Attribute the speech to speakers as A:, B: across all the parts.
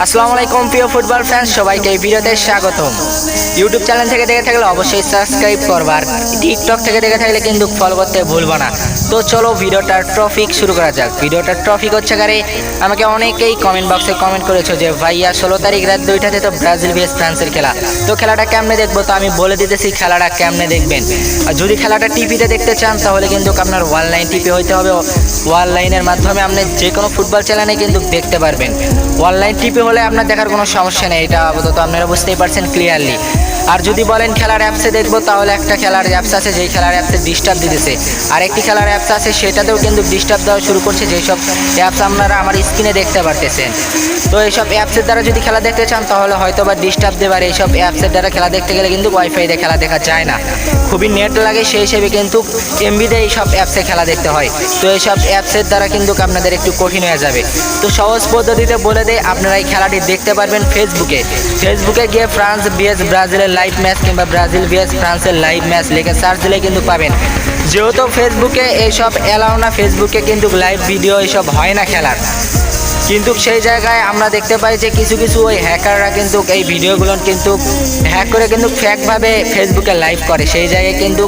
A: আসসালামু আলাইকুম প্রিয় ফুটবল ফ্যান্স, সবাইকে এই ভিডিওতে স্বাগতম। ইউটিউব চ্যানেল থেকে দেখে থাকলে অবশ্যই সাবস্ক্রাইব করবার, টিকটক থেকে দেখে থাকলে কিন্তু ফলো করতে ভুলবো না। তো চলো ভিডিওটার টপিক শুরু করা যাক। ভিডিওটার টপিক হচ্ছে গারে আমাকে অনেকেই কমেন্ট বক্সে কমেন্ট করেছো যে ভাইয়া 16 তারিখ রাত 2টাতে তো ব্রাজিল ভিএস ফ্রান্সের খেলা, তো খেলাটা কেমনে দেখবো? তো আমি বলে দিতেছি খেলাটা কেমনে দেখবেন। আর যদি খেলাটা টিভিতে দেখতে চান তাহলে কিন্তু আপনার অনলাইন টিভি হইতে হবে। অনলাইনের মাধ্যমে আপনি যে কোনো ফুটবল চ্যানেলে কিন্তু দেখতে পারবেন। অনলাইন টিভি হলে আপনার দেখার কোনো সমস্যা নেই, এটা আপাতত আপনারা বুঝতেই পারছেন ক্লিয়ারলি। আর যদি বলেন খেলার অ্যাপসে দেখবো, তাহলে একটা খেলার অ্যাপস আছে যেই খেলার অ্যাপসে ডিস্টার্ব দিতেছে, আর একটি খেলার অ্যাপস আছে সেটাতেও কিন্তু ডিস্টার্ব দেওয়া শুরু করছে, যেসব অ্যাপস আপনারা আমার স্ক্রিনে দেখতে পারতেছেন। তো এইসব অ্যাপসের দ্বারা যদি খেলা দেখতে চান তাহলে হয়তো বা ডিস্টার্ব দেবার, এইসব অ্যাপসের দ্বারা খেলা দেখতে গেলে কিন্তু ওয়াইফাই দিয়ে খেলা দেখা যায় না, খুবই নেট লাগে, সেই হিসেবে কিন্তু এমবি দিয়ে এইসব অ্যাপসে খেলা দেখতে হয়। তো এইসব অ্যাপসের দ্বারা কিন্তু আপনাদের একটু কঠিন হয়ে যাবে। তো সহজ পদ্ধতিতে বলে দেয়, আপনারা এই খেলাটি দেখতে পারবেন ফেসবুকে গিয়ে ফ্রান্স ভিএস ব্রাজিলের লাইভ ম্যাচ কিংবা ব্রাজিল ভিএস ফ্রান্সের লাইভ ম্যাচ লিখে সার্চ দিলে কিন্তু পাবেন। যেহেতু ফেসবুকে এইসব এলাও না, ফেসবুকে কিন্তু লাইভ ভিডিও এইসব হয় না খেলার, কিন্তু সেই জায়গায় আমরা দেখতে পাই যে কিছু ওই হ্যাকাররা কিন্তু এই ভিডিওগুলো কিন্তু হ্যাক করে কিন্তু ফেকভাবে ফেসবুকে লাইভ করে। সেই জায়গায় কিন্তু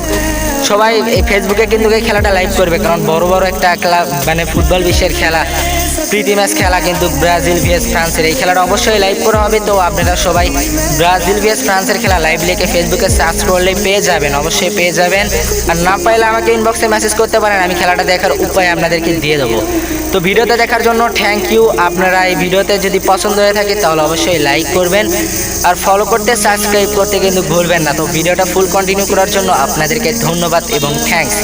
A: সবাই এই ফেসবুকে কিন্তু এই খেলাটা লাইভ করবে, কারণ বড় একটা খেলা, মানে ফুটবল বিশ্বের খেলা, প্রীতি ম্যাচ খেলা কিন্তু ব্রাজিল ভিএস ফ্রান্সের, এই খেলাটা অবশ্যই লাইভ করা হবে। তো আপনারা সবাই ব্রাজিল ভিএস ফ্রান্সের খেলা লাইভ লিখে ফেসবুকে সার্চ করলে পেয়ে যাবেন, অবশ্যই পেয়ে যাবেন। আর না পাইলে আমাকে ইনবক্সে মেসেজ করতে পারেন, আমি খেলাটা দেখার উপায় আপনাদেরকে দিয়ে দেবো। তো ভিডিওতে দেখার জন্য থ্যাংক ইউ। আপনারা এই ভিডিওতে যদি পছন্দ হয়ে থাকে তাহলে অবশ্যই লাইক করবেন, আর ফলো করতে, সাবস্ক্রাইব করতে কিন্তু ভুলবেন না। তো ভিডিওটা ফুল কন্টিনিউ করার জন্য আপনাদেরকে ধন্যবাদ এবং থ্যাঙ্কস।